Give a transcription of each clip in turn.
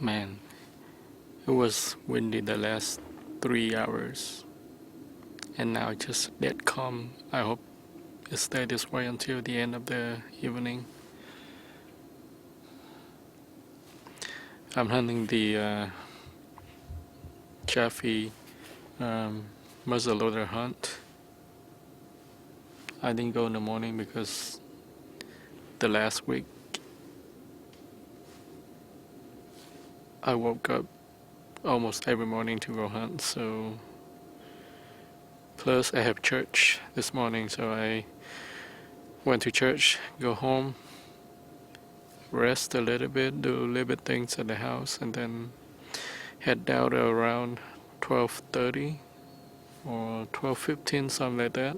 Man, it was windy the last 3 hours, and now it's just dead calm. I hope it stays this way until the end of the evening. I'm hunting the Chaffee muzzleloader hunt. I didn't go in the morning because the last week I woke up almost every morning to go hunt, so plus I have church this morning, so I went to church, go home, rest a little bit, do a little bit things at the house, and then head out around 12:30 or 12:15, something like that.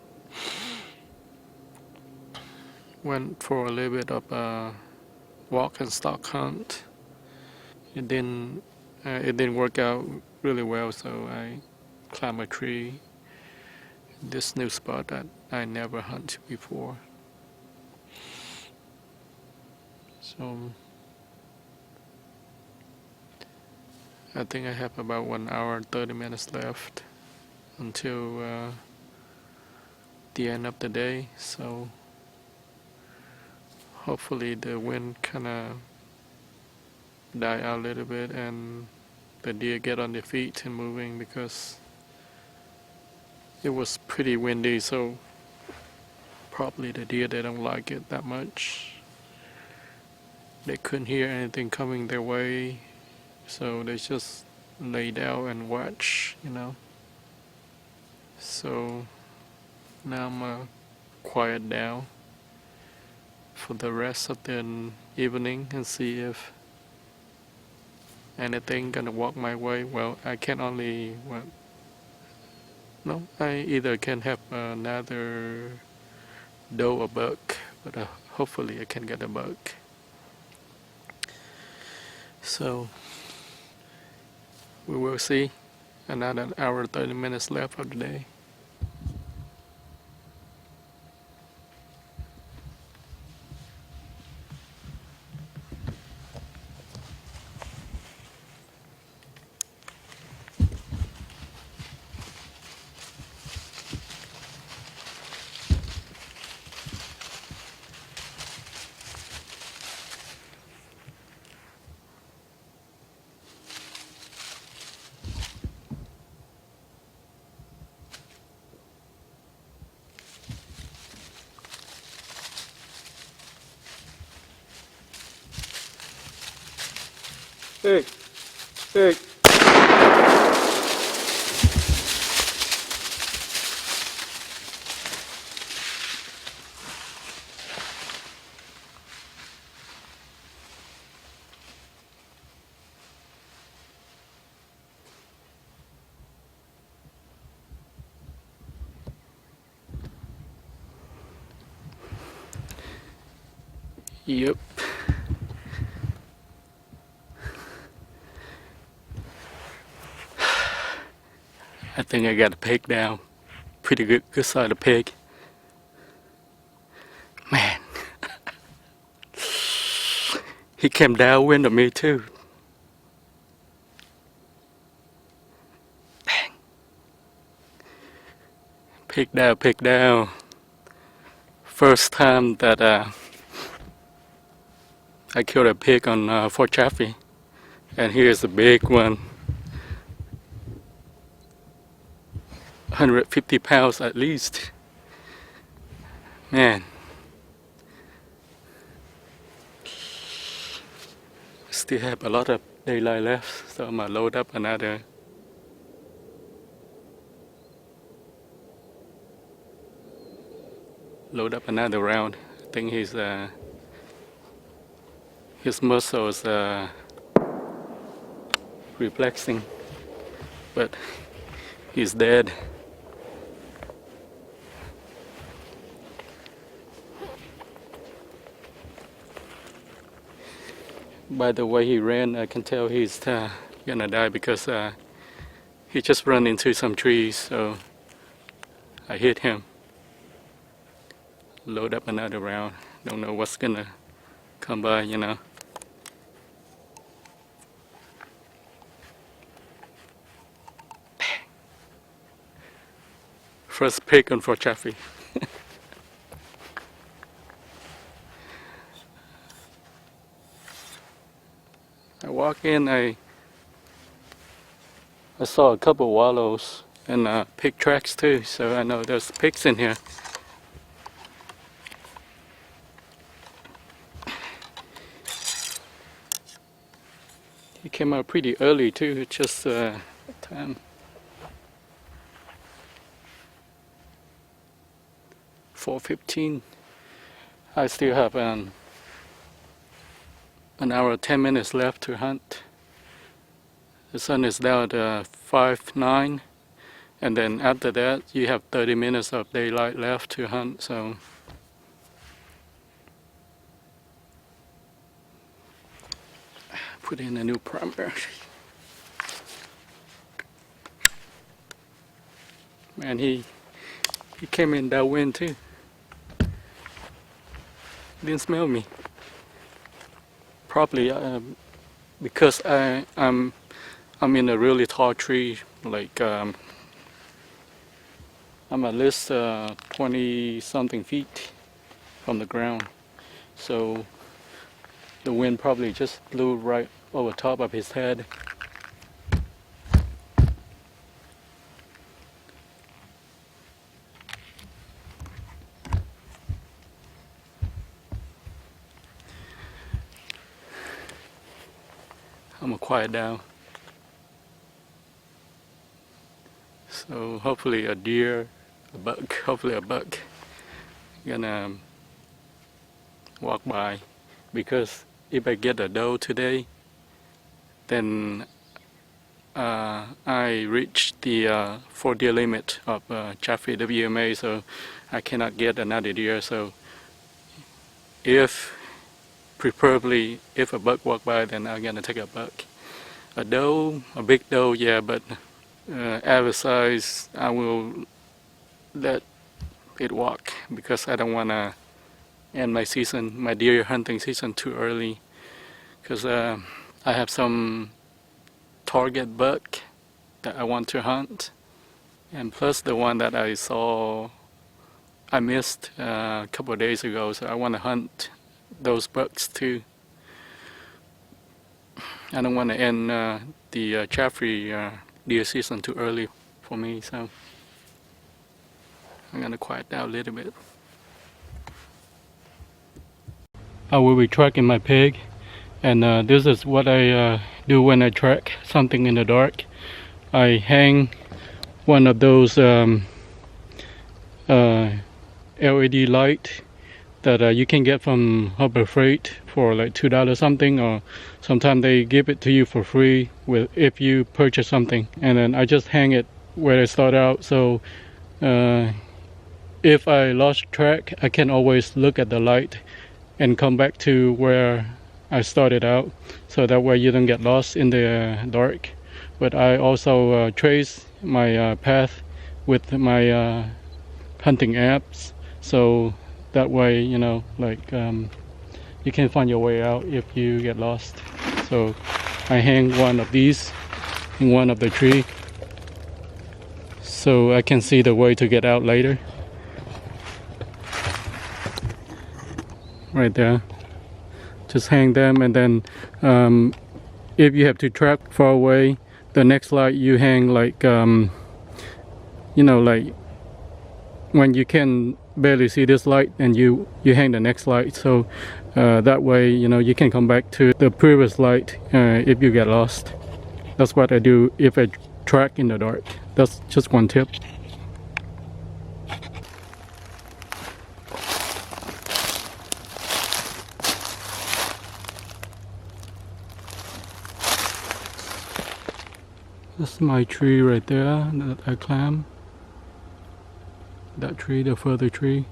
Went for a little bit of a walk and stalk hunt. It didn't work out really well, so I climbed a tree. This new spot that I never hunted before. So I think I have about 1 hour and 30 minutes left until the end of the day. So hopefully the wind kind of die out a little bit and the deer get on their feet and moving, because it was pretty windy, so probably the deer, they don't like it that much. They couldn't hear anything coming their way, so they just lay down and watch, So now I'm quiet down for the rest of the evening and see if anything gonna walk my way. Well, I can only I either can have another doe or buck, but hopefully I can get a buck. So we will see. Another hour 30 minutes left of the day. Hey, hey. Yep. I think I got a pig down. Pretty good size of pig. Man. He came downwind of me too. Dang. Pig down. First time that I killed a pig on Fort Chaffee. And here's a big one. 150 pounds at least. Man. Still have a lot of daylight left, so I'm gonna load up another round. I think his muscle is reflexing, but he's dead. By the way he ran, I can tell he's gonna die, because he just ran into some trees, so I hit him. Load up another round. Don't know what's gonna come by, first pig on Fort Chaffee. I walk in, I saw a couple wallows and pig tracks too, so I know there's pigs in here. He came out pretty early too, just time. 4:15. I still have an hour 10 minutes left to hunt. The sun is down at 5:09, and then after that you have 30 minutes of daylight left to hunt. So put in a new primer. Man, he came in that wind too. Didn't smell me. Probably because I'm in a really tall tree, like I'm at least 20 something feet from the ground, so the wind probably just blew right over top of his head. I'm gonna quiet down. So hopefully a deer, a buck, hopefully a buck gonna walk by, because if I get a doe today, then I reach the 4 deer limit of Chaffee WMA, so I cannot get another deer. So preferably if a buck walk by, then I'm gonna take a buck. A doe, a big doe, yeah, but average size, I will let it walk, because I don't wanna end my season, my deer hunting season, too early, because I have some target buck that I want to hunt, and plus the one that I missed a couple of days ago, so I want to hunt those bucks too. I don't want to end the Chaffee deer season too early for me, so I'm gonna quiet down a little bit. I will be tracking my pig, and this is what I do when I track something in the dark. I hang one of those LED light that you can get from Harbor Freight for like $2 something, or sometimes they give it to you for free if you purchase something. And then I just hang it where I start out, so if I lost track, I can always look at the light and come back to where I started out, so that way you don't get lost in the dark. But I also trace my path with my hunting apps, so that way, you know, like you can find your way out if you get lost. So I hang one of these in one of the tree, so I can see the way to get out later. Right there, just hang them, and then if you have to track far away, the next light you hang like you know, like when you can barely see this light, and you hang the next light, so that way, you know, you can come back to the previous light if you get lost. That's what I do if I track in the dark. That's just one tip. That's my tree right there that I climb. That tree, the further tree.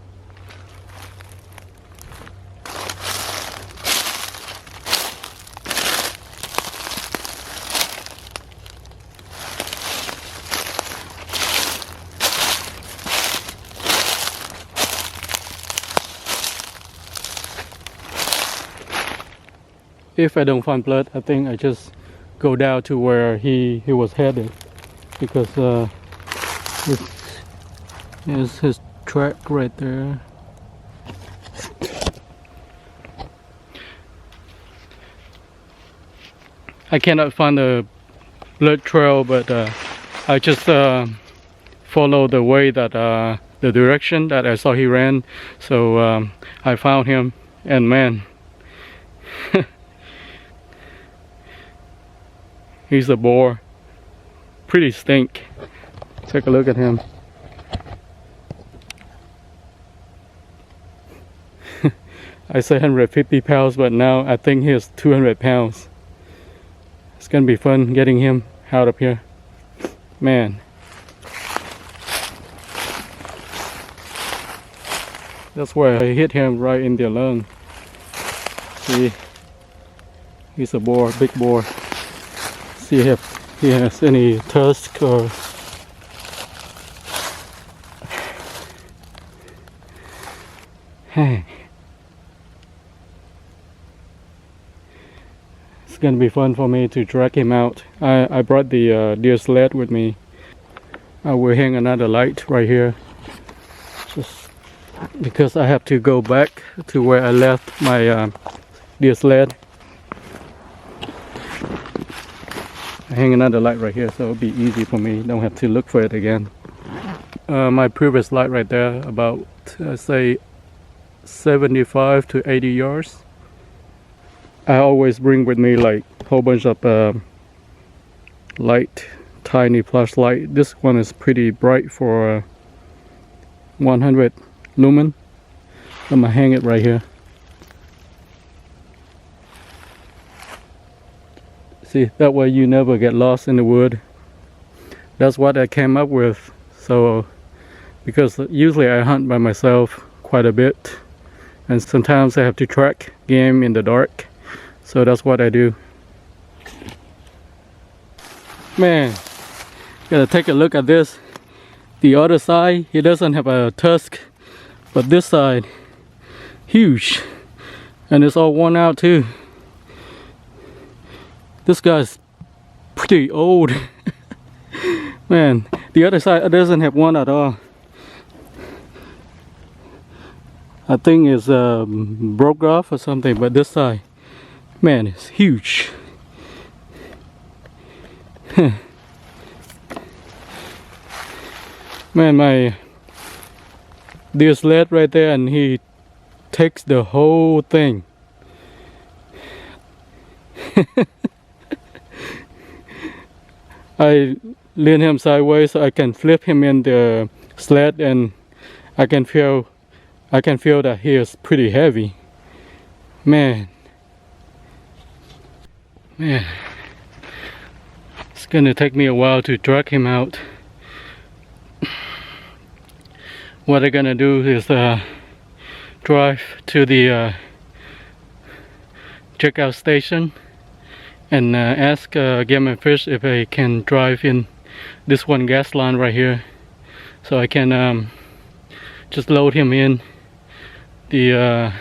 If I don't find blood, I think I just go down to where he was headed, because Here's his track right there. I cannot find the blood trail, but I just follow the way that the direction that I saw he ran. So I found him, and man, he's a boar. Pretty stink. Take a look at him. I say 150 pounds, but now I think he's 200 pounds. It's gonna be fun getting him out of here. Man. That's where I hit him right in the lung. See, he's a boar, big boar. See if he has any tusk or hey. It's gonna be fun for me to drag him out. I brought the deer sled with me. I will hang another light right here, just because I have to go back to where I left my deer sled. I hang another light right here, so it'll be easy for me. Don't have to look for it again. My previous light right there, about say 75 to 80 yards. I always bring with me like a whole bunch of light, tiny flashlight. This one is pretty bright for 100 lumen. I'm gonna hang it right here. See, that way you never get lost in the wood. That's what I came up with. So, because usually I hunt by myself quite a bit, and sometimes I have to track game in the dark. So that's what I do. Man, gotta take a look at this. The other side, he doesn't have a tusk, but this side, huge, and it's all worn out too. This guy's pretty old. Man, the other side doesn't have one at all. I think it's broke off or something, but this side, man, it's huge. Man, my deer sled right there, and he takes the whole thing. I lean him sideways so I can flip him in the sled, and I can feel that he is pretty heavy. Man, it's gonna take me a while to drag him out. What I'm gonna do is drive to the checkout station and ask Game and Fish if I can drive in this one gas line right here, so I can just load him in the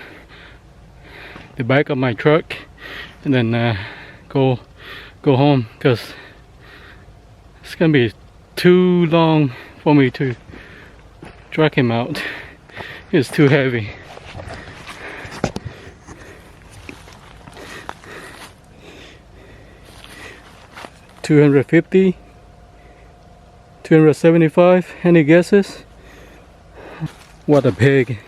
back of my truck, and then go home, because it's gonna be too long for me to drag him out. It's too heavy. $250, $275, any guesses? What a pig.